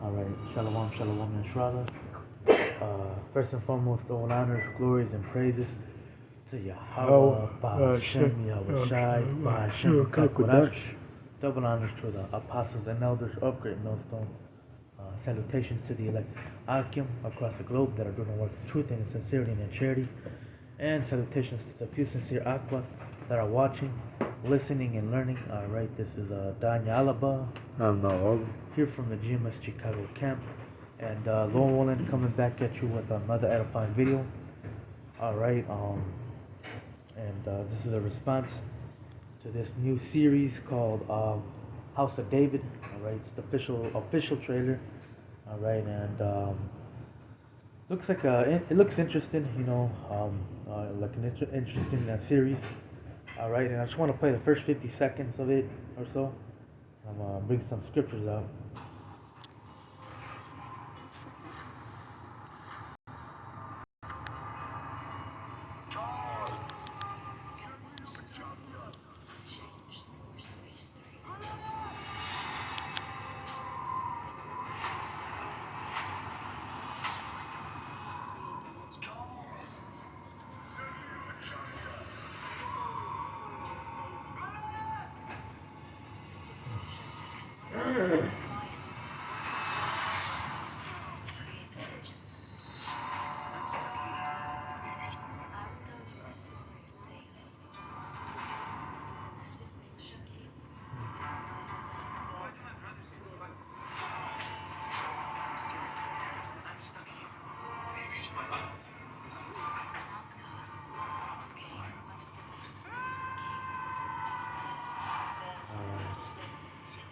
Alright, Shalom, Shalom, and Shrala. First and foremost, all honors, glories, and praises to Yahweh, Bahashem, Yahweh Shai, Bahashem, Kakodash. Double honors to the apostles and elders of Great Millstone. Salutations to the elect Akim across the globe that are doing the work of truth and sincerity and in charity. And salutations to the few sincere Aqua that are watching, listening, and learning. Alright, this is Danya Alaba. I'm not all. Here from the GMS Chicago camp. And Lone Wolin coming back at you with another edifying video. Alright, this is a response to this new series called House of David. Alright, it's the official trailer. Alright, and looks like it looks interesting, you know, like an interesting series. Alright, and I just want to play the first 50 seconds of it or so. I'm gonna bring some scriptures out.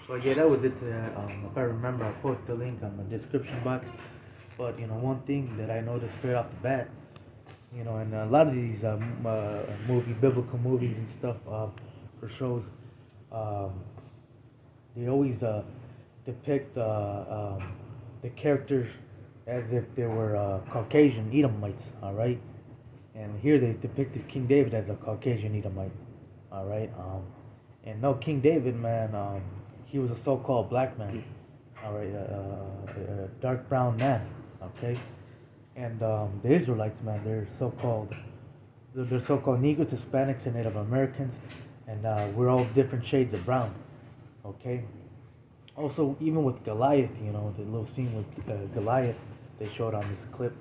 Well, yeah, that was it to that. If I remember, I'll post the link on the description box. But, you know, one thing that I noticed straight off the bat, you know, and a lot of these biblical movies and stuff for shows, they always depict the characters as if they were Caucasian Edomites, alright? And here they depicted King David as a Caucasian Edomite, alright? And no, King David, man, he was a so-called black man, all right, a dark brown man, okay, and the Israelites, man, they're so-called Negroes, Hispanics, and Native Americans, and we're all different shades of brown, okay. Also, even with Goliath, you know, the little scene with Goliath they showed on this clip,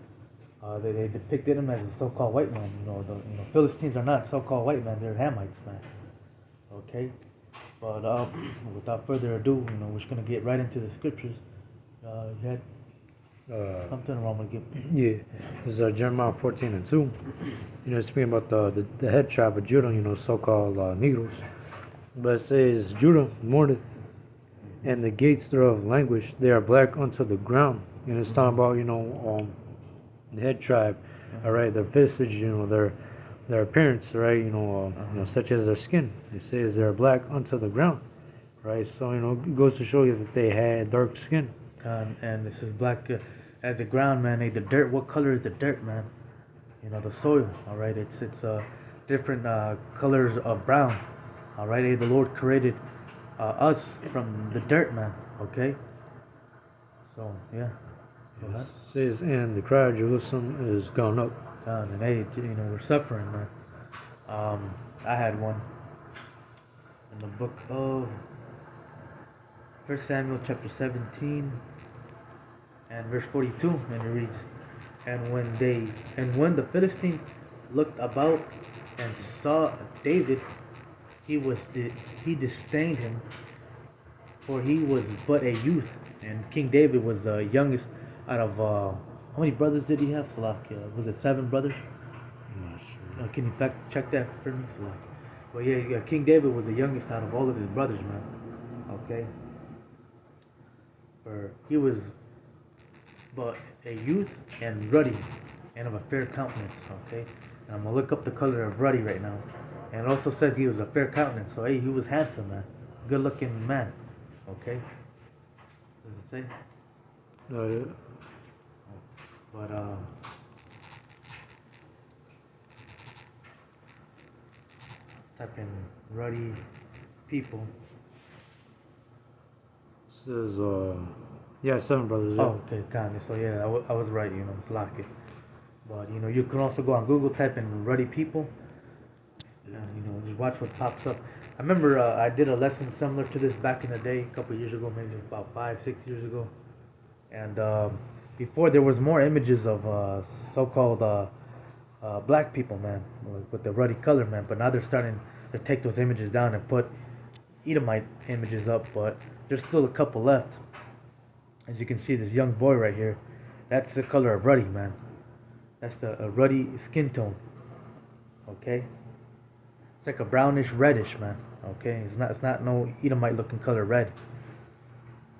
they depicted him as a so-called white man. You know, Philistines are not so-called white men; they're Hamites, man. Okay. But without further ado, you know, we're just gonna get right into the scriptures. You had something wrong with it. Yeah, this is Jeremiah 14:2. You know, it's speaking about the head tribe of Judah, you know, so-called Negroes. But it says, Judah mourneth, and the gates thereof languish. They are black unto the ground. And it's talking about, you know, the head tribe, all right, their visage, you know, their appearance, right, you know, such as their skin. It says they're black unto the ground, right? So, you know, it goes to show you that they had dark skin. And this is black as the ground, man. The dirt. What color is the dirt, man? You know, the soil. All right, it's different colors of brown. All right, the Lord created us from the dirt, man. Okay. So yeah. It says, and the cry of Jerusalem is gone up. And hey, you know, we're suffering, man. I had one in the book of 1 Samuel chapter 17 and verse 42, and it reads, and when the Philistines looked about and saw David, he disdained him, for he was but a youth, and King David was the youngest out of how many brothers did he have? Salakia, was it 7 brothers? I'm not sure. Can you check that for me? Salakia. Well, yeah, King David was the youngest out of all of his brothers, man. Okay. He was but a youth and ruddy and of a fair countenance. Okay. And I'm gonna look up the color of ruddy right now. And it also says he was a fair countenance. So hey, he was handsome, man. Good looking man. Okay. Does it say? Yeah. But type in ruddy people. It says Yeah, seven brothers. Yeah. Oh, okay, kind of. So yeah, I was right. You know, it's Lockett. But you know, you can also go on Google, type in ruddy people, and you know, just watch what pops up. I remember I did a lesson similar to this back in the day, a couple years ago, maybe about 5, 6 years ago. And before there was more images of so-called black people, man, with the ruddy color, man. But now they're starting to take those images down and put Edomite images up. But there's still a couple left. As you can see, this young boy right here, that's the color of ruddy, man. That's the a ruddy skin tone. Okay, it's like a brownish reddish, man. Okay, it's not no Edomite looking color red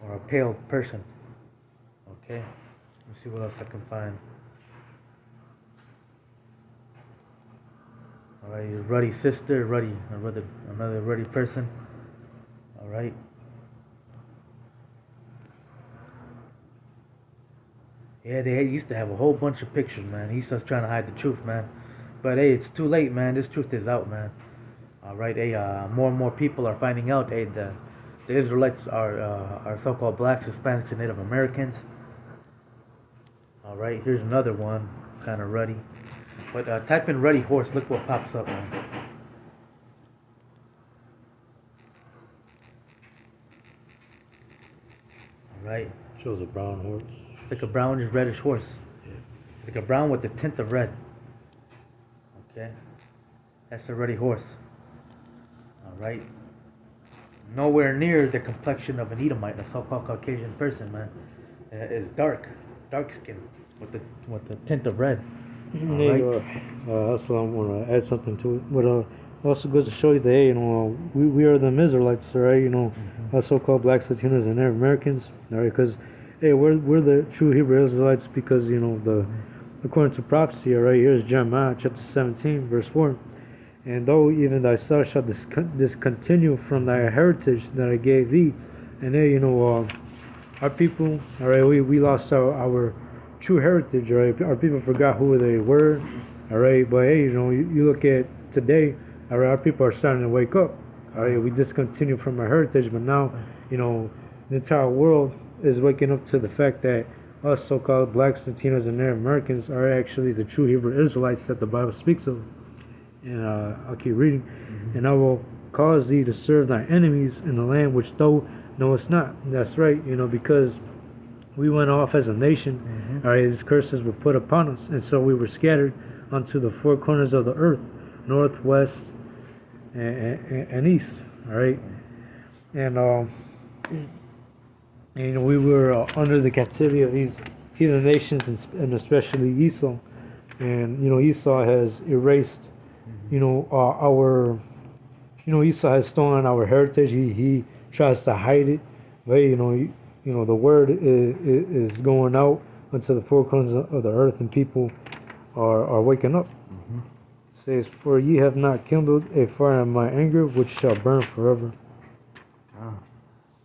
or a pale person. Okay, let's see what else I can find. All right, ruddy sister, ruddy another ruddy person. All right. Yeah, they used to have a whole bunch of pictures, man. He's just trying to hide the truth, man. But hey, it's too late, man. This truth is out, man. All right, hey, more and more people are finding out, hey, the Israelites are so-called blacks, Hispanics, and Native Americans. All right, here's another one, kind of ruddy. But type in ruddy horse, look what pops up, man. All right, Shows a brown horse. it's like a brownish reddish horse. Yeah. It's like a brown with the tint of red. Okay, that's a ruddy horse. All right, nowhere near the complexion of an Edomite, a so-called Caucasian person, man. It's dark skin with the tint of red. All right. Also, I want to add something to it. But also goes to show you that, hey, you know, we are the Israelites, right? You know, us so-called blacks, Latinos, and Native Americans, all right? Because, hey, we're the true Hebrew Israelites because, you know, according to prophecy, all right, here's Jeremiah chapter 17, verse 4. And though even thyself shalt discontinue from thy heritage that I gave thee, and hey, you know, our people, all right, we lost our true heritage, right? Our people forgot who they were, all right. But hey, you know, you look at today, all right, our people are starting to wake up, all right. We discontinued from our heritage, but now, you know, the entire world is waking up to the fact that us so-called blacks, Latinos, and Native Americans are actually the true Hebrew Israelites that the Bible speaks of. And I'll keep reading. And I will cause thee to serve thy enemies in the land which thou knowest not. That's right, you know, because we went off as a nation, all right, these curses were put upon us, and so we were scattered unto the four corners of the earth, north, west, and east, all right, and you know, we were under the captivity of these heathen nations, and especially Esau, and you know, Esau has erased, you know, Esau has stolen our heritage. He tries to hide it, but you know, the word is going out unto the four corners of the earth, and people are waking up. It says, "For ye have not kindled a fire in my anger, which shall burn forever."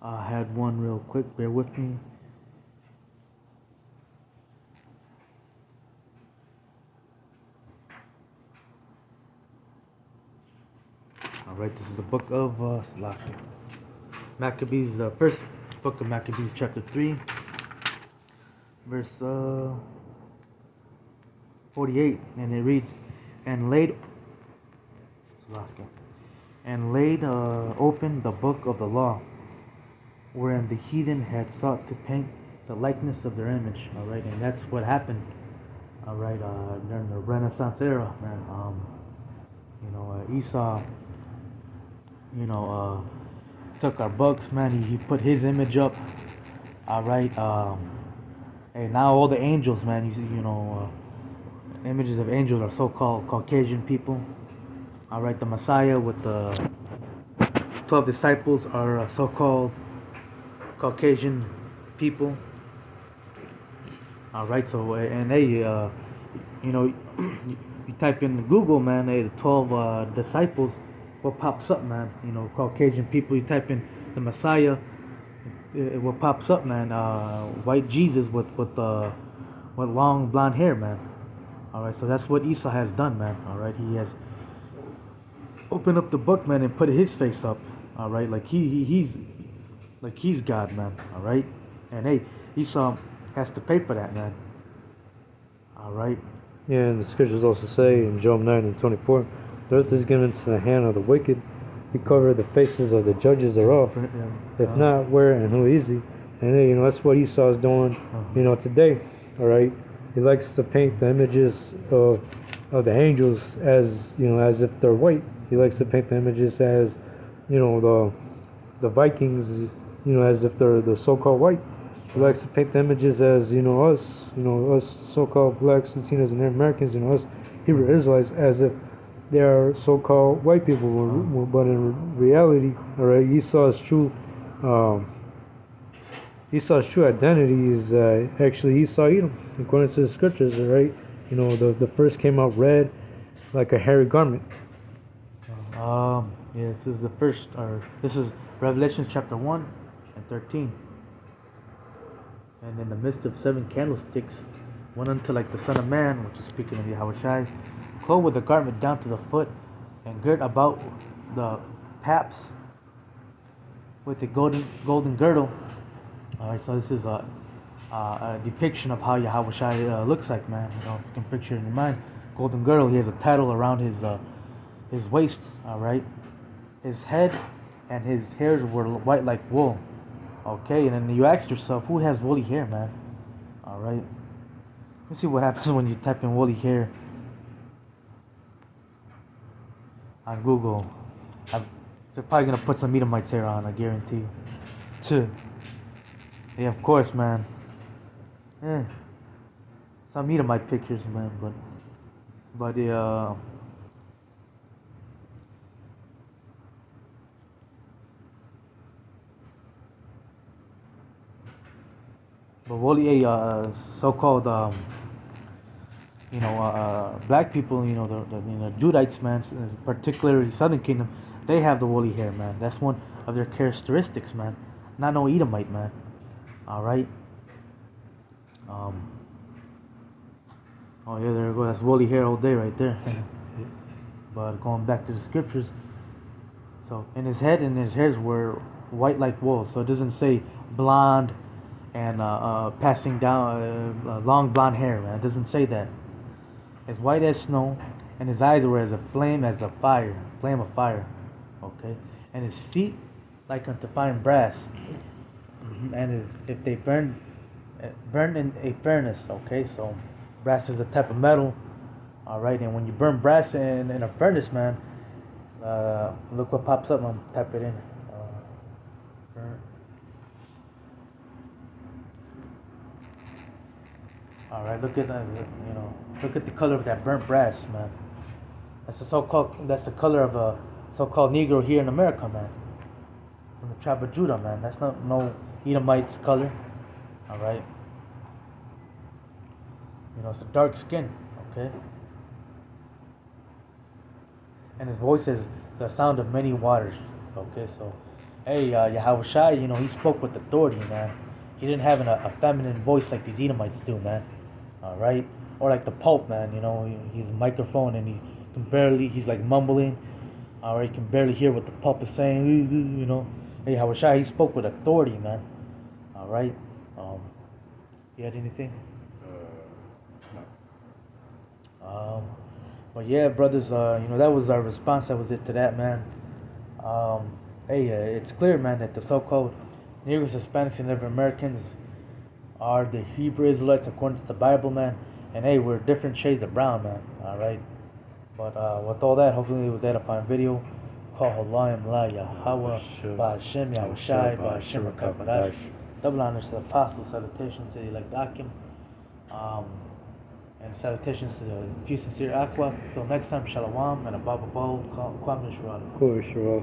I had one real quick. Bear with me. All right, this is the book of Maccabees, the first book of Maccabees, chapter 3, verse 48, and it reads, and laid open the book of the law, wherein the heathen had sought to paint the likeness of their image. All right, and that's what happened. All right, during the Renaissance era, man. You know, Esau, you know, took our books, man. He put his image up. All right. And now all the angels, man. You know, images of angels are so-called Caucasian people. All right. The Messiah with the 12 disciples are so-called Caucasian people. All right. So and hey, you know, you type in Google, man. Hey, the 12 disciples. What pops up, man? You know, Caucasian people. You type in the Messiah, what pops up, man? White Jesus with long blonde hair, man. All right, so that's what Esau has done, man. All right, he has opened up the book, man, and put his face up. All right, like he's God, man. All right, and hey, Esau has to pay for that, man. All right. Yeah, and the scriptures also say in Job 9 and 24, the earth is given into the hand of the wicked. He covered the faces of the judges thereof. If not, where and who is he? And hey, that's what Esau is doing, today. All right. He likes to paint the images of the angels as as if they're white. He likes to paint the images as the Vikings, as if they're so-called white. He likes to paint the images as us so-called blacks, Latinos, and Americans, us Hebrew Israelites, as if they are so-called white people. But in reality, all right, Esau's true identity is actually Esau Edom, according to the scriptures. All right, the first came out red, like a hairy garment. Yeah, this is the first, or this is Revelation chapter 1 and 13. And in the midst of 7 candlesticks, went unto like the Son of Man, which is speaking of Yahushai, clothed with a garment down to the foot, and girt about the paps with a golden girdle. Alright, so this is a depiction of how Yahushai looks like, man. If you can picture it in your mind. Golden girdle, he has a title around his waist, alright. His head and his hairs were white like wool. Okay, and then you ask yourself, who has woolly hair, man? Alright. Let's see what happens when you type in woolly hair on Google. They're probably gonna put some Edomites hair on, I guarantee you. Yeah, of course, man. Some Edomite pictures, man, but woolly, so-called, black people, the Judites, man, particularly Southern Kingdom, they have the woolly hair, man. That's one of their characteristics, man. Not no Edomite, man. All right. Oh yeah, there you go. That's woolly hair all day right there. But going back to the scriptures, so in his head and his hairs were white like wool. So it doesn't say blonde and passing down long blonde hair, man. It doesn't say that. As white as snow, and his eyes were as a flame of fire. Okay, and his feet like unto fine brass, and if they burned in a furnace. Okay, so brass is a type of metal. All right, and when you burn brass in a furnace, man, look what pops up. I'm type it in. Burn. All right, look at look at the color of that burnt brass, man. That's the color of a so-called Negro here in America, man. From the tribe of Judah, man. That's not no Edomite's color. All right. It's a dark skin, okay? And his voice is the sound of many waters, okay? So, hey, Yahushai, he spoke with authority, man. He didn't have a feminine voice like these Edomites do, man. All right? Or like the Pope, man, he's a microphone and he's like mumbling. All right, he can barely hear what the Pope is saying, Hey, Yahushai, he spoke with authority, man. All right? You had anything? But yeah, brothers, that was our response. That was it to that, man. It's clear, man, that the so-called Negroes, Hispanics, and Native Americans are the Hebrew Israelites according to the Bible, man. And hey, we're different shades of brown, man. All right. But with all that, hopefully it was edifying video. Call Halayim La Yahweh, Ba'Hashem Yahushai, Ba'Hashem Rakabadash. Double honors to the apostles, salutations to the elect Akim. And salutations to the few sincere Aqua. Till next time, Shalom and a Baba Bo, Kwam Yisrael.